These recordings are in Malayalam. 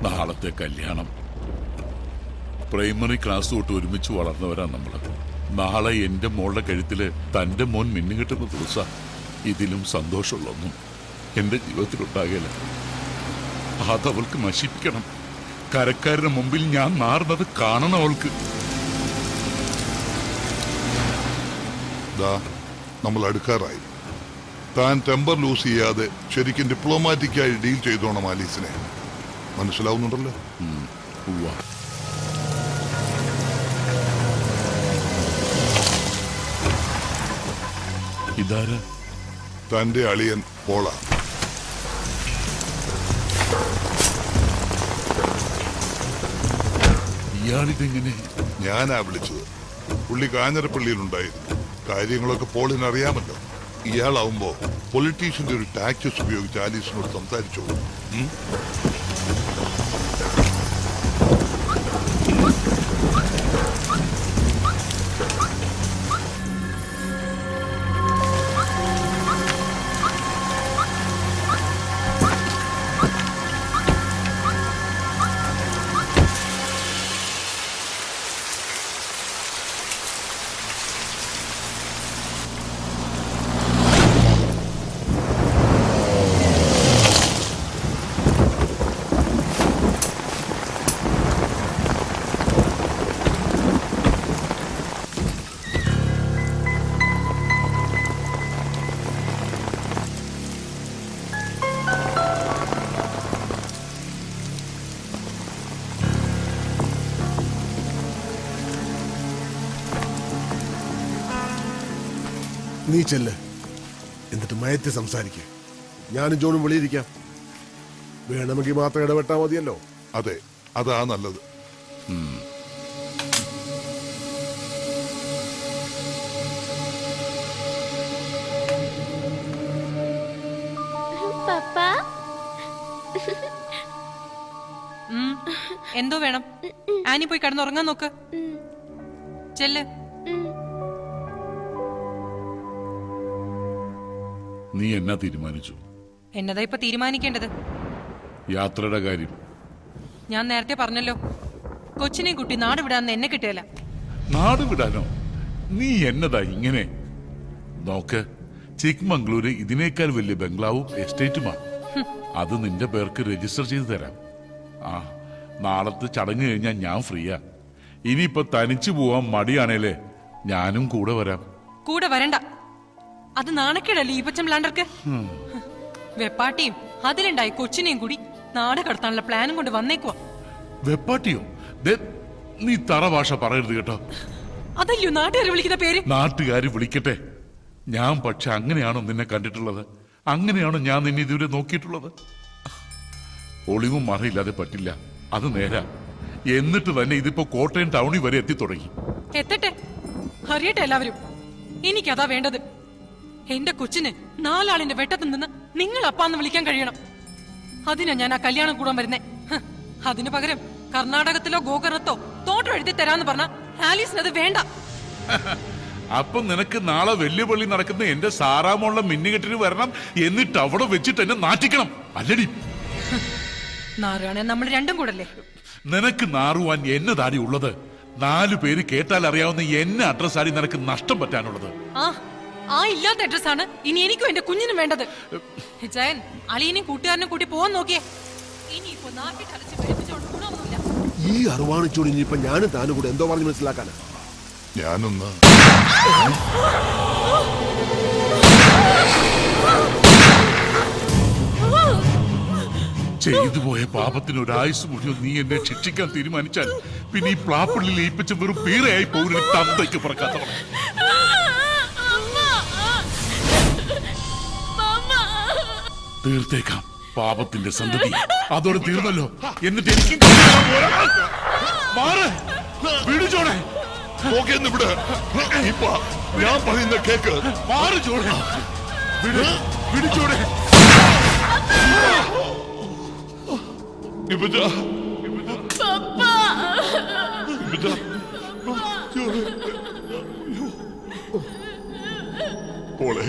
നാളത്തെ കല്യാണം. പ്രൈമറി ക്ലാസ് തൊട്ട് ഒരുമിച്ച് വളർന്നവരാണ് നമ്മള്. നാളെ എന്റെ മോളുടെ കഴുത്തില് തന്റെ മോൻ മിന്നുകിട്ടുന്ന ദിവസം ഇതിലും സന്തോഷമുള്ളൊന്നും എന്റെ ജീവിതത്തിലുണ്ടാകില്ല. അതവൾക്ക് നശിപ്പിക്കണം. കരക്കാരുടെ മുമ്പിൽ ഞാൻ നാറുന്നത് കാണണം അവൾക്ക്. നമ്മൾ അടുക്കാറായി. താൻ ടെമ്പർ ലൂസ് ചെയ്യാതെ ശരിക്കും ഡിപ്ലോമാറ്റിക്കായി ഡീൽ ചെയ്തോണം ആലീസിനെ. മനസ്സിലാവുന്നുണ്ടല്ലോ? ഇതാരാ? തന്റെ അളിയൻ പോള. ഇയാളിതെങ്ങനെ? ഞാനാ വിളിച്ചത്. പുള്ളി കാഞ്ഞിരപ്പള്ളിയിലുണ്ടായിരുന്നു. കാര്യങ്ങളൊക്കെ പോളിന് അറിയാമല്ലോ. ഇയാളാവുമ്പോ പൊളിറ്റീഷ്യന്റെ ഒരു ടാക്ടിക്സ് ഉപയോഗിച്ച് ആലീസിനോട് സംസാരിച്ചോളൂ. നീ ചെല്ല്, എന്നിട്ട് മയത്തി സംസാരിക്കുക. ഞാനും ജോണും വെളിയിരിക്കാം. വേണമെങ്കിൽ മാത്രം ഇടപെട്ടാ മതിയല്ലോ. അതെ, അതാ നല്ലത്. എന്തോ വേണം? ആനി പോയി കിടന്നുറങ്ങാൻ നോക്ക്. ചെല്ല്. നീ എന്നാ തീരുമാനിച്ചു? എന്നതാ ഇപ്പൊ തീരുമാനിക്കേണ്ടത്? യാത്രയുടെ കാര്യം ഞാൻ നേരത്തെ പറഞ്ഞല്ലോ. കൊച്ചിനെയും കുട്ടി നാട് വിടാന്ന് എന്നെ കിട്ടിയല്ല. നാട് വിടാനോ? നീ എന്നതാ ഇങ്ങനെ? നോക്ക്, ചിക്മംഗ്ലൂര് ഇതിനേക്കാൾ വലിയ ബംഗ്ലാവും എസ്റ്റേറ്റുമാണ്. അത് നിന്റെ പേർക്ക് രജിസ്റ്റർ ചെയ്ത് തരാം. ആ, നാളത്തെ ചടങ്ങ് കഴിഞ്ഞാൽ ഞാൻ ഫ്രീയാ. ഇനിയിപ്പൊ തനിച്ചു പോവാൻ മടിയാണേലേ ഞാനും കൂടെ വരാം. കൂടെ വരണ്ട, അത് നാണക്കേടല്ലേ ഈ പച്ചം ലാണ്ടർക്ക്. വെപ്പാട്ടിയും അതിലുണ്ടായി കൊച്ചിനെയും കൂടി നാട് കടത്താനുള്ള പ്ലാനും കൊണ്ട് വന്നേക്കുവാ. വെപ്പാട്ടിയോ? നീ തറ ഭാഷ പറയരുത് കേട്ടോ. അതല്ലയോ നാട്ടുകാർ വിളിക്കുന്ന പേര്. നാട്ടുകാര് വിളിക്കട്ടെ. ഞാൻ പക്ഷെ അങ്ങനെയാണോ നിന്നെ കണ്ടിട്ടുള്ളത്? അങ്ങനെയാണോ ഞാൻ നിന്നെ ഇതുവരെ നോക്കിയിട്ടുള്ളത്? ഒളിവും മറയില്ലാതെ പറ്റില്ല, അത് നേരാ. എന്നിട്ട് തന്നെ ഇതിപ്പോ കോട്ടയം ടൗണിൽ വരെ എത്തി തുടങ്ങി. എത്തട്ടെ, അറിയട്ടെ എല്ലാവരും. എനിക്കതാ വേണ്ടത്. എന്റെ കൊച്ചിന് 4 ആളിന്റെ വെട്ടത്തിൽ നിന്ന് നിങ്ങൾ അപ്പാന്ന് വിളിക്കാൻ കഴിയണം. അതിനാ ഞാൻ ആ കല്യാണം കൂടാൻ വരുന്നേ. അതിനു പകരം കർണാടകത്തിലോ ഗോകർണത്തോ തോട്ടം എഴുതി തരാന്ന് പറഞ്ഞ ആലീസിനത് വേണ്ട. അപ്പൊ നിനക്ക് നാളെ വലിയ പള്ളി നടക്കുന്ന എന്റെ സാറാമോളുടെ മിന്നുകെട്ടിന് വരണം, എന്നിട്ട് അവിടെ വെച്ചിട്ട് എന്നെ നാറ്റിക്കണം, അല്ലടി? നാറുകയാണെ നമ്മൾ രണ്ടും കൂടല്ലേ? നിനക്ക് നാറുവാൻ എന്നതാടി ഉള്ളത്? 4 പേര് കേട്ടാൽ അറിയാവുന്ന എന്നെ അഡ്രസ്സാടി നിനക്ക് നഷ്ടം പറ്റാനുള്ളത്. ആ ഇല്ലാത്ത അഡ്രസ്സാണ് ഇനി എനിക്കും എന്റെ കുഞ്ഞിനും വേണ്ടത്. ജയൻ, അളിയനെയും കൂട്ടുകാരനും കൂട്ടി പോവാൻ നോക്കിയേ. ഇനിയിപ്പോ നാട്ടിൽ കളിച്ച് പേടിപ്പിച്ചോണ്ട് ഗുണമൊന്നുമില്ല. ഈ അറിവാണിച്ചോട് ഇനിയിപ്പൊ ഞാനും താനും കൂടെ എന്തോ പറഞ്ഞ് മനസ്സിലാക്കാനാ? ഞാനൊന്ന് ചെയ്തു പോയ പാപത്തിന് ഒരായുസ് മുഴുവൻ നീ എന്നെ ശിക്ഷിക്കാൻ തീരുമാനിച്ചാൽ പിന്നെ ഈ പ്ലാപ്പള്ളിൽ ഏൽപ്പിച്ച വെറും പീറയായി പോകുന്ന തന്തയ്ക്ക് പറക്കാത്തവളെ. തീർത്തേക്കാം പാപത്തിന്റെ സന്തതി. അതോടെ തീർന്നല്ലോ. എന്നിട്ട് എനിക്ക് വിടുചോടെ ഞാൻ പറയുന്ന കേക്ക്. മാറിച്ചോടെ, വിടുചോടെ. പോളെ,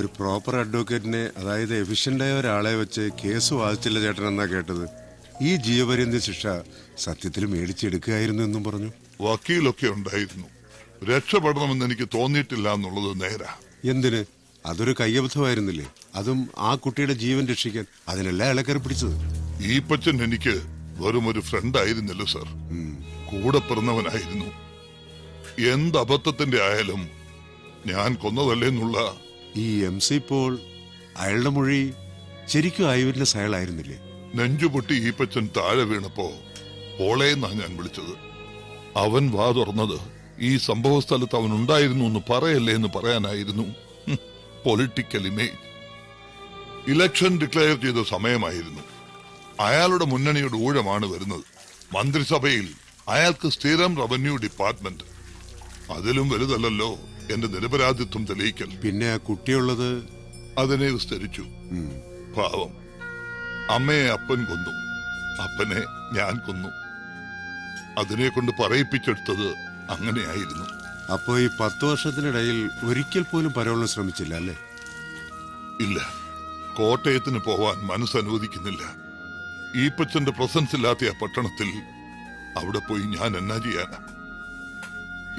ഒരു പ്രോപ്പർ അഡ്വക്കേറ്റിനെ, അതായത് എഫിഷ്യന്റായ ഒരാളെ വെച്ച് കേസ് വാദിച്ചില്ല ചേട്ടൻ എന്നാ കേട്ടത്. ഈ ജീവപര്യന്ത ശിക്ഷ സത്യത്തിൽ മേടിച്ചെടുക്കുകയായിരുന്നു എന്നും പറഞ്ഞു. വക്കീലൊക്കെ ഉണ്ടായിരുന്നു. രക്ഷപ്പെടണമെന്ന് എനിക്ക് തോന്നിയിട്ടില്ല എന്നുള്ളത് നേരാ. എന്തിന്? അതൊരു കയ്യബദ്ധമായിരുന്നില്ലേ? അതും ആ കുട്ടിയുടെ ജീവൻ രക്ഷിക്കാൻ. അതിനല്ല അയാളെ കയറി പിടിച്ചത്. ഈപ്പച്ചൻ എനിക്ക് വെറും ഒരു ഫ്രണ്ട് ആയിരുന്നില്ല സർ, കൂടെ പിറന്നവനായിരുന്നു. എന്ത് അബദ്ധത്തിന്റെ ആയാലും ഞാൻ കൊന്നതല്ലേ എന്നുള്ള ഈ MC പോൾ, അയാളുടെ മൊഴി ശരിക്കും ഐവിറ്റ്നസ് അയാളായിരുന്നില്ലേ? നെഞ്ചുപൊട്ടി ഈപ്പച്ചൻ താഴെ വീണപ്പോ പോളേന്നാ ഞാൻ വിളിച്ചത്. അവൻ വാ തുറന്നത് ഈ സംഭവ സ്ഥലത്ത് അവൻ ഉണ്ടായിരുന്നു എന്ന് പറയല്ലേ എന്ന് പറയാനായിരുന്നു. Political image. ഇലക്ഷൻ ഡിക്ലെയർ ചെയ്ത സമയമായിരുന്നു. അയാളുടെ മുന്നണിയുടെ ഊഴമാണ് വരുന്നത്. മന്ത്രിസഭയിൽ അയാൾക്ക് സ്ഥിരം റവന്യൂ ഡിപ്പാർട്ട്മെന്റ്. അതിലും വലുതല്ലോ എന്റെ നിരപരാധിത്വം തെളിയിക്കൽ. പിന്നെ ആ കുട്ടിയുള്ളത് അതിനെ വിസ്തരിച്ചു. പാവം, അമ്മയെ അപ്പൻ കൊന്നു, അപ്പനെ ഞാൻ കൊന്നു. അതിനെ കൊണ്ട് പറയിപ്പിച്ചെടുത്തത് അങ്ങനെയായിരുന്നു. അപ്പോ ഈ 10 വർഷത്തിനിടയിൽ ഒരിക്കൽ പോലും പരോളിന് ശ്രമിച്ചില്ല അല്ലേ? ഇല്ല, കോട്ടയത്തിന് പോവാൻ മനസ്സനുവദിക്കുന്നില്ല. ഈപ്പച്ചന്റെ പ്രസൻസ് ഇല്ലാത്ത ആ പട്ടണത്തിൽ അവിടെ പോയി ഞാൻ എന്നാ ചെയ്യാനാ?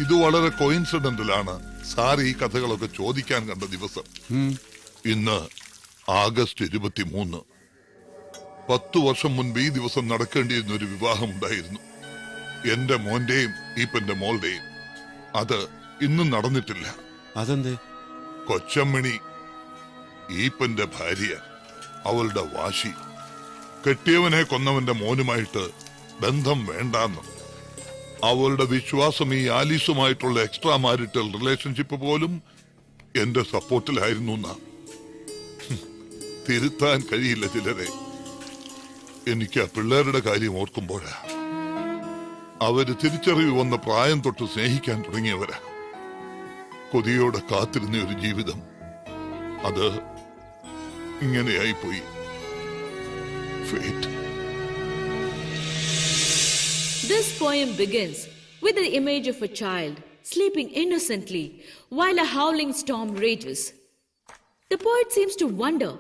ഇത് വളരെ കോയിൻസിഡന്റലാണ് സാർ ഈ കഥകളൊക്കെ ചോദിക്കാൻ കണ്ട ദിവസം. ഇന്ന് ആഗസ്റ്റ് 23. 10 വർഷം മുൻപ് ഈ ദിവസം നടക്കേണ്ടിയിരുന്ന ഒരു വിവാഹം ഉണ്ടായിരുന്നു. എന്റെ മോന്റെയും ഈപ്പന്റെ മോളുടെയും. അത് ഇന്നും നടന്നിട്ടില്ല. അതെന്തേ? കൊച്ചമ്മണി, ഈപ്പന്റെ ഭാര്യ, അവളുടെ വാശി, കെട്ടിയവനെ കൊന്നവന്റെ മോനുമായിട്ട് ബന്ധം വേണ്ടാന്ന്. അവളുടെ വിശ്വാസം ഈ ആലീസുമായിട്ടുള്ള എക്സ്ട്രാ മാരിറ്റൽ റിലേഷൻഷിപ്പ് പോലും എന്റെ സപ്പോർട്ടിലായിരുന്നു. തിരുത്താൻ കഴിയില്ല ചിലരെ. എനിക്ക് ആ പിള്ളേരുടെ കാര്യം ഓർക്കുമ്പോഴാ. അവര് തിരിച്ചറിവ് വന്ന പ്രായം തൊട്ട് സ്നേഹിക്കാൻ തുടങ്ങിയവരാ. കൊതിയോടെ കാത്തിരുന്ന ഒരു ജീവിതം അത് ഇങ്ങനെയായിപ്പോയി. Fate. This poem begins with the image of a child sleeping innocently while a howling storm rages. The poet seems to wonder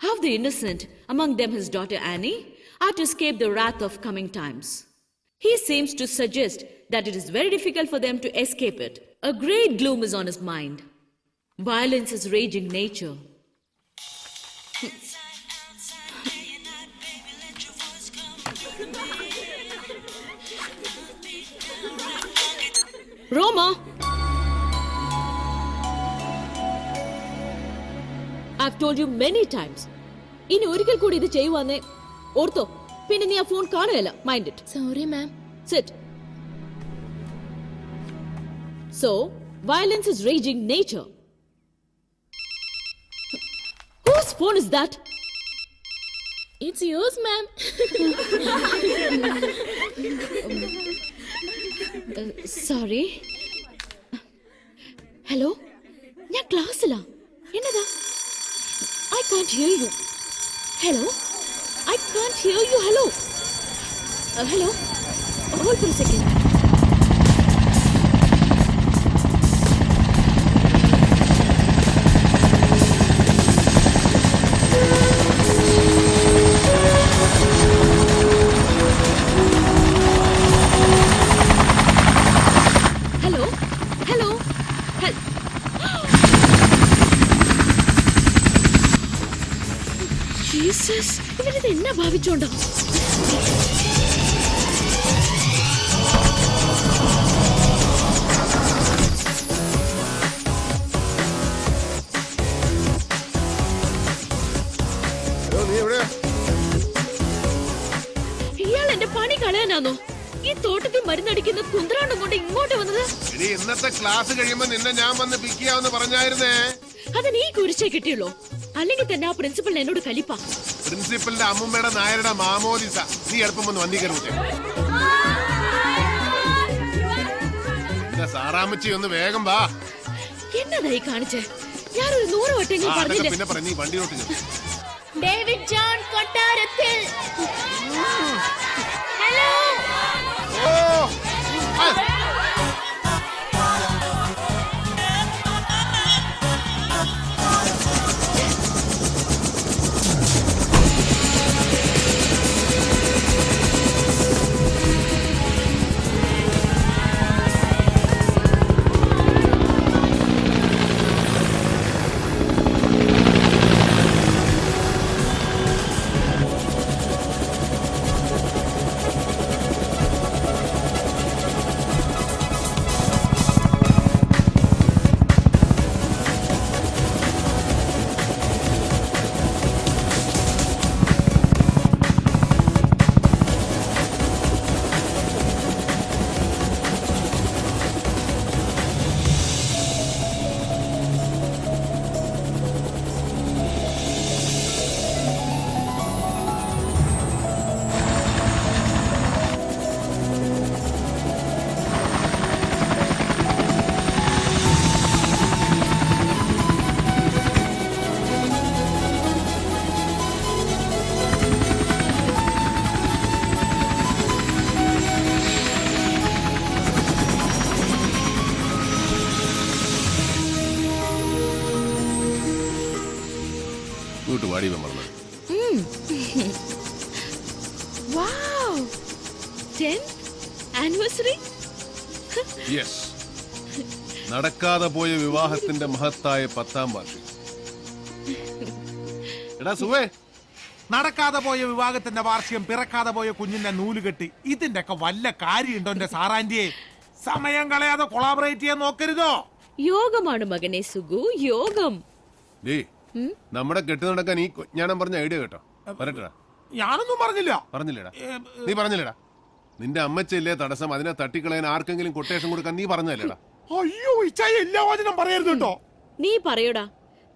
how the innocent, among them his daughter Annie, are to escape the wrath of coming times. He seems to suggest that it is very difficult for them to escape it. A great gloom is on his mind. Violence is raging nature. Roma! I've told you many times. ഇനി ഒരിക്കൽ കൂടി ഇത് ചെയ്യുവാന്നേ ഓർത്തോ. പിന്നെ നീ ആ ഫോൺ കാണുകയല്ല. Mind it. Sorry, ma'am. Sit. So, violence is raging nature. Whose phone is that? It's yours, ma'am. Sorry. Hello? ഞാൻ ക്ലാസ്സിലാ. എന്നതാ? I can't hear you. Hello? I can't hear you. Hello? Hello? Hold for a second. Hello? Hello? Jesus, ഇവരിത് എന്നാ ഭാവിച്ചോണ്ടോ? ഇയാൾ എന്റെ പണി കളയാനാണോ? ഈ തോട്ടത്തിൽ മരുന്നടിക്കുന്ന കുന്ത്രാണ്ടും കൊണ്ട് ഇങ്ങോട്ട് വന്നത്? ഇനി ഇന്നത്തെ ക്ലാസ് കഴിയുമ്പോ നിന്നെ ഞാൻ വന്ന് പിക്ക് ചെയ്യാമെന്ന് പറഞ്ഞായിരുന്നേ. അത് നീ കുരിശേ കിട്ടിയുള്ളൂ. അല്ലെങ്കിൽ തന്നെ ആ പ്രിൻസിപ്പൽ എന്നോട് കലിപ്പ. പ്രിൻസിപ്പലിന്റെ അമ്മുമ്മയുടെ നായരുടെ മാമോദിസ. നീ എളുപ്പം വന്ന് വന്നി കയറി. സാറാമ്മച്ചി ഒന്ന് വേഗം വാ. എന്നതായി കാണിച്ചേ? ഞാനൊരു 100 വട്ടെങ്കിലും പറഞ്ഞില്ലേ? പിന്നെ പറഞ്ഞു നീ വണ്ടിയിലോട്ട് ചെല്ല്. ഡേവിഡ് ജോൺ കൊട്ടാരത്തിൽ. ഹലോ. എന്നാടി ഇവൻ പറഞ്ഞത്? Wow! 10th anniversary? യെസ്, നടക്കാതെ പോയ വിവാഹത്തിന്റെ മഹത്തായ 10ാം വാർഷികം. എടാ സുവേ, നടക്കാതെ പോയ വിവാഹത്തിന്റെ വാർഷികം, പിറക്കാതെ പോയ കുഞ്ഞിന്റെ നൂലുകെട്ടി, ഇതിന്റെ ഒക്കെ വല്ല കാര്യമുണ്ടോ എന്റെ സാറാന്റിയെ? സമയം കളയാതെ കൊളാബറേറ്റ് ചെയ്യാൻ നോക്കരുതോ? യോഗമാണ് മകനെ സുഗു, യോഗം. നമ്മുടെ കെട്ടി നടക്കാൻ ഈ ഞാൻ പറഞ്ഞ ഐഡിയ കേട്ടോ. പറയട്ടാ, ഞാനൊന്നും പറഞ്ഞില്ലടാ. നീ പറഞ്ഞില്ലടാ. നിന്റെ അമ്മച്ചല്ലേ തടസ്സം, അതിനെ തട്ടിക്കളയാൻ ആർക്കെങ്കിലും കൊട്ടേഷൻ കൊടുക്കാൻ നീ പറഞ്ഞല്ലേടാ? അയ്യോ, ഇച്ചായ എല്ലാ വചനം പറയരുതുണ്ടോ? നീ പറയൂടാ,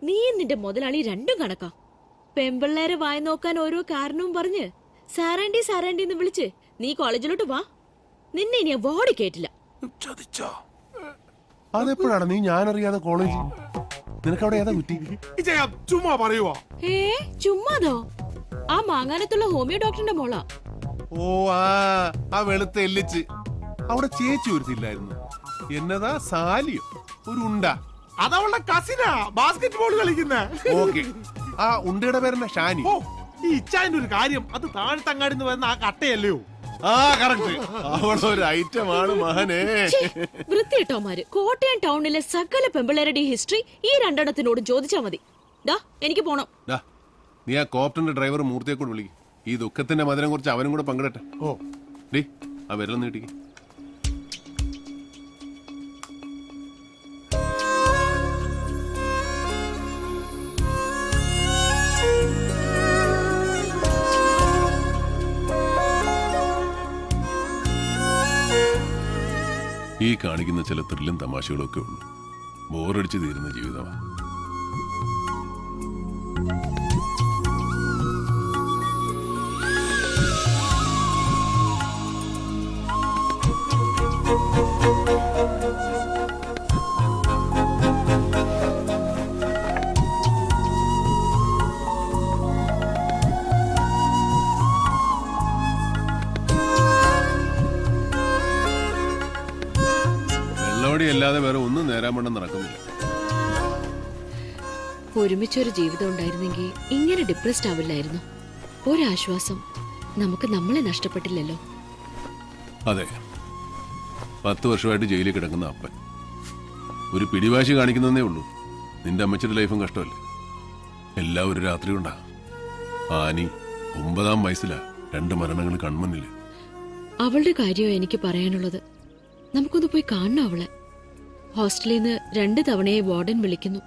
നീ നിന്റെ മുതലാളി രണ്ടും കണക്കാ. പെമ്പിള്ളേരെ വായി നോക്കാൻ ഓരോ കാരണവും പറഞ്ഞ് സാറാൻഡി സാറാൻഡി എന്ന് വിളിച്ച് നീ കോളേജിലോട്ട് വാ. നിന്നെ ഇനി അവാർഡ് കേട്ടില്ല. ചതിച്ചോ? അതെപ്പോഴാണ് നീ ഞാനറിയാതെ കോളേജ്? നിനക്ക് അവിടെ ഏതാ കുറ്റി? ഇച്ചായ ചുമ്മാ പറയുവോ? ചുമ്മാതോ? ആ മാങ്ങാനത്തുള്ള ഹോമിയോ ഡോക്ടറിന്റെ മോളാ. ഓ, ആ വെളുത്ത എല്ലിച്ച്. അവിടെ ചേച്ചി ഒരുത്തില്ലായിരുന്നു, എന്നതാ സാലിയോ, ഒരു ഉണ്ട. അതവളുടെ കസിനാ, ബാസ്കറ്റ് ബോൾ കളിക്കുന്ന. ഓക്കെ, ആ ഉണ്ടയുടെ പേരെന്നാ? ഷാനി. ഓ, ഈ ഇച്ചായന്റെ ഒരു കാര്യം, അത് താഴ്ത്തങ്ങാടിന്ന് വരുന്ന ആ കട്ടയല്ലയോ? ആ കറക്റ്റ്, അവളൊരു ഐറ്റമാണ് മഹനെ. വൃത്തിയിട്ടോമാര് കോട്ടയം ടൗണിലെ സകല പെമ്പിള്ളേരുടെ ഹിസ്റ്ററി ഈ രണ്ടെണ്ണത്തിനോട് ചോദിച്ചാ മതി. എനിക്ക് പോണം. നീ ആ കോപ്റ്ററിന്റെ ഡ്രൈവർ മൂർത്തിയെ കൂടെ വിളിക്കും. ഈ ദുഃഖത്തിന്റെ മധുരം കുറിച്ച് അവനും കൂടെ പങ്കിടട്ടെ. ഓ ഡീ, ആ വിരൽ നീട്ടിക്ക്. ഈ കാണിക്കുന്ന ചില ത്രില്ലും തമാശകളൊക്കെ ഉള്ളൂ. ബോറടിച്ച് തീരുന്ന ജീവിതമാണ്. അല്ലാതെ വേറെ ഒന്നും നേരാൻ വേണ്ട നടക്കുന്നില്ല. ഒരുമിച്ചൊരു ജീവിതം ഉണ്ടായിരുന്നെങ്കിൽ ഇങ്ങനെ ഡിപ്രസ്ഡ് ആവില്ലായിരുന്നു. ഒരാശ്വാസം, നമുക്ക് നമ്മളെ നഷ്ടപ്പെട്ടില്ലല്ലോ. അതെ, 10 വർഷമായിട്ട് ജയിലിൽ കിടക്കുന്ന അപ്പൻ ഒരു പിടിവാശി കാണിക്കുന്നതേ ഉള്ളൂ. നിന്റെ അമ്മച്ചിയുടെ ലൈഫും കഷ്ടമല്ലേ? എല്ലാം ഒരു രാത്രി കൊണ്ടാ. ആനി 9ാം വയസ്സിലാ 2 മരണങ്ങൾ കൺമുന്നില്. അവളുടെ കാര്യമോ എനിക്ക് പറയാനുള്ളത്. നമുക്കൊന്ന് പോയി കാണണം അവളെ. ഹോസ്റ്റലിൽ നിന്ന് 2 തവണയായി വാർഡൻ വിളിക്കുന്നു.